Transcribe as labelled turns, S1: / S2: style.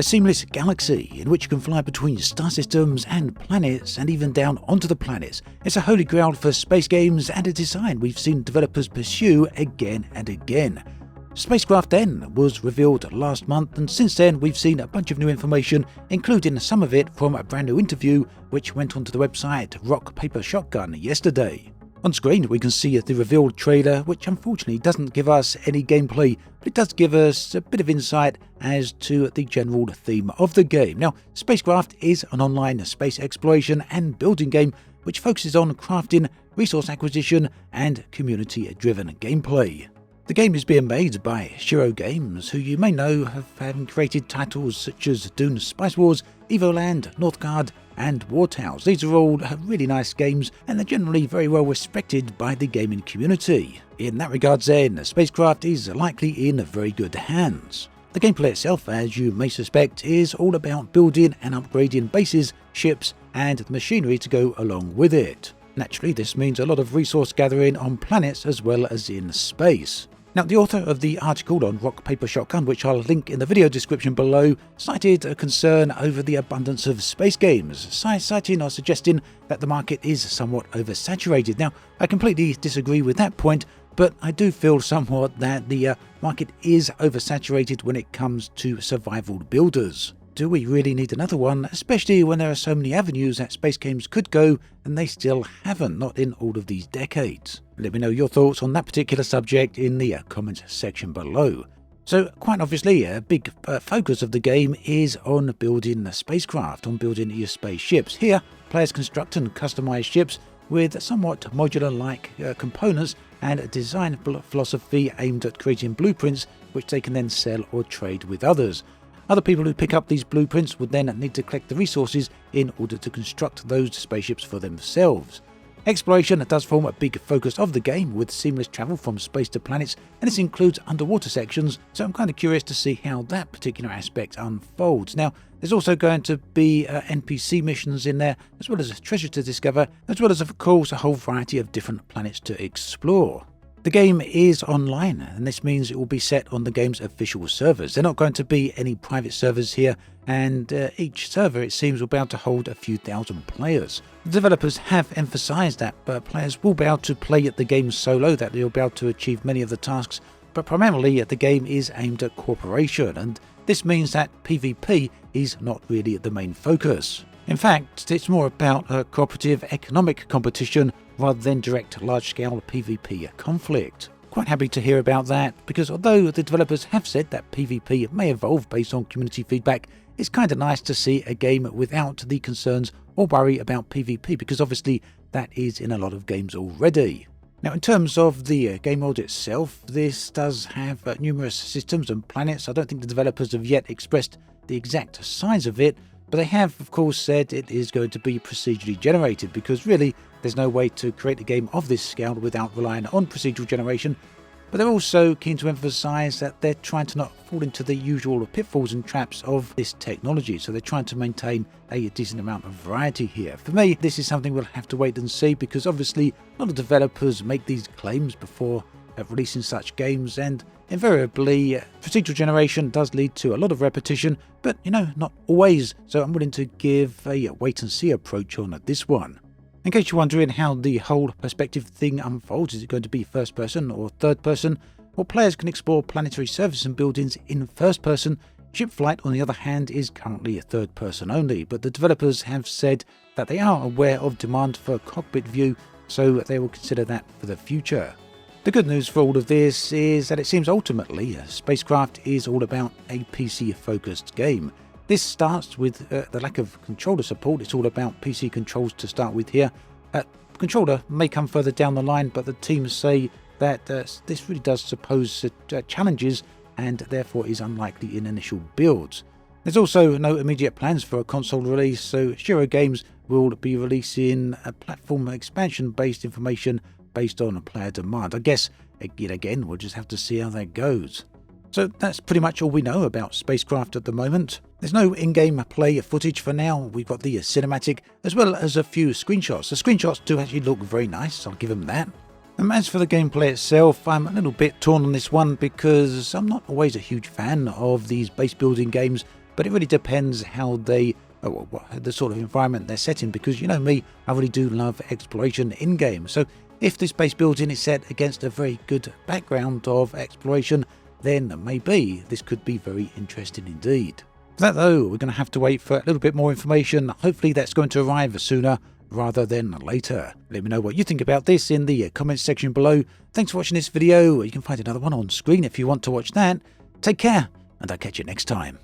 S1: A seamless galaxy in which you can fly between star systems and planets and even down onto the planets. It's a holy grail for space games and a design we've seen developers pursue again and again. Spacecraft then was revealed last month, and since then we've seen a bunch of new information, including some of it from a brand new interview which went onto the website Rock Paper Shotgun yesterday. On screen we can see the revealed trailer, which unfortunately doesn't give us any gameplay, but it does give us a bit of insight as to the general theme of the game. Now, Spacecraft is an online space exploration and building game which focuses on crafting, resource acquisition and community-driven gameplay. The game is being made by Shiro Games, who you may know of having created titles such as Dune Spice Wars, Evoland, Northgard and War Tales. These are all really nice games and they're generally very well respected by the gaming community. In that regard then, Spacecraft is likely in very good hands. The gameplay itself, as you may suspect, is all about building and upgrading bases, ships and the machinery to go along with it. Naturally, this means a lot of resource gathering on planets as well as in space. Now, the author of the article on Rock Paper Shotgun, which I'll link in the video description below, cited a concern over the abundance of space games, citing or suggesting that the market is somewhat oversaturated. Now, I completely disagree with that point, but I do feel somewhat that the market is oversaturated when it comes to survival builders. Do we really need another one, especially when there are so many avenues that space games could go and they still haven't, not in all of these decades? Let me know your thoughts on that particular subject in the comments section below. So quite obviously a big focus of the game is on building the spacecraft, on building your spaceships. Here players construct and customize ships with somewhat modular-like components and a design philosophy aimed at creating blueprints which they can then sell or trade with others. Other people who pick up these blueprints would then need to collect the resources in order to construct those spaceships for themselves. Exploration does form a big focus of the game, with seamless travel from space to planets, and this includes underwater sections, so I'm kind of curious to see how that particular aspect unfolds. Now, there's also going to be NPC missions in there, as well as treasure to discover, as well as, of course, a whole variety of different planets to explore. The game is online, and this means it will be set on the game's official servers. There are not going to be any private servers here, and each server, it seems, will be able to hold a few thousand players. The developers have emphasized that players will be able to play at the game solo, that they'll be able to achieve many of the tasks, but primarily the game is aimed at cooperation, and this means that PvP is not really the main focus. In fact, it's more about a cooperative economic competition rather than direct large-scale PvP conflict. Quite happy to hear about that, because although the developers have said that PvP may evolve based on community feedback, it's kind of nice to see a game without the concerns or worry about PvP, because obviously that is in a lot of games already. Now, in terms of the game world itself, this does have numerous systems and planets. I don't think the developers have yet expressed the exact size of it, but they have, of course, said it is going to be procedurally generated, because really there's no way to create a game of this scale without relying on procedural generation. But they're also keen to emphasize that they're trying to not fall into the usual pitfalls and traps of this technology, so they're trying to maintain a decent amount of variety here. For me, this is something we'll have to wait and see, because obviously a lot of developers make these claims before releasing such games, and invariably procedural generation does lead to a lot of repetition, but not always, so I'm willing to give a wait and see approach on this one. In case you're wondering how the whole perspective thing unfolds, is it going to be first person or third person? Well, players can explore planetary surfaces and buildings in first person. Ship flight, on the other hand, is currently a third person only, but the developers have said that they are aware of demand for cockpit view, so they will consider that for the future. The good news for all of this is that it seems ultimately Spacecraft is all about a PC-focused game. This starts with the lack of controller support. It's all about PC controls to start with here. Controller may come further down the line, but the teams say that this really does suppose challenges and therefore is unlikely in initial builds. There's also no immediate plans for a console release, so Shiro Games will be releasing a platform expansion-based information based on player demand. I guess, again, we'll just have to see how that goes. So that's pretty much all we know about Spacecraft at the moment. There's no in-game play footage for now. We've got the cinematic as well as a few screenshots. The screenshots do actually look very nice, I'll give them that. And as for the gameplay itself, I'm a little bit torn on this one, because I'm not always a huge fan of these base building games but it really depends how they, the sort of environment they're set in, because you know me, I really do love exploration in-game. So if this base building is set against a very good background of exploration, then maybe this could be very interesting indeed. For that though, we're going to have to wait for a little bit more information. Hopefully that's going to arrive sooner rather than later. Let me know what you think about this in the comments section below. Thanks for watching this video. You can find another one on screen if you want to watch that. Take care, and I'll catch you next time.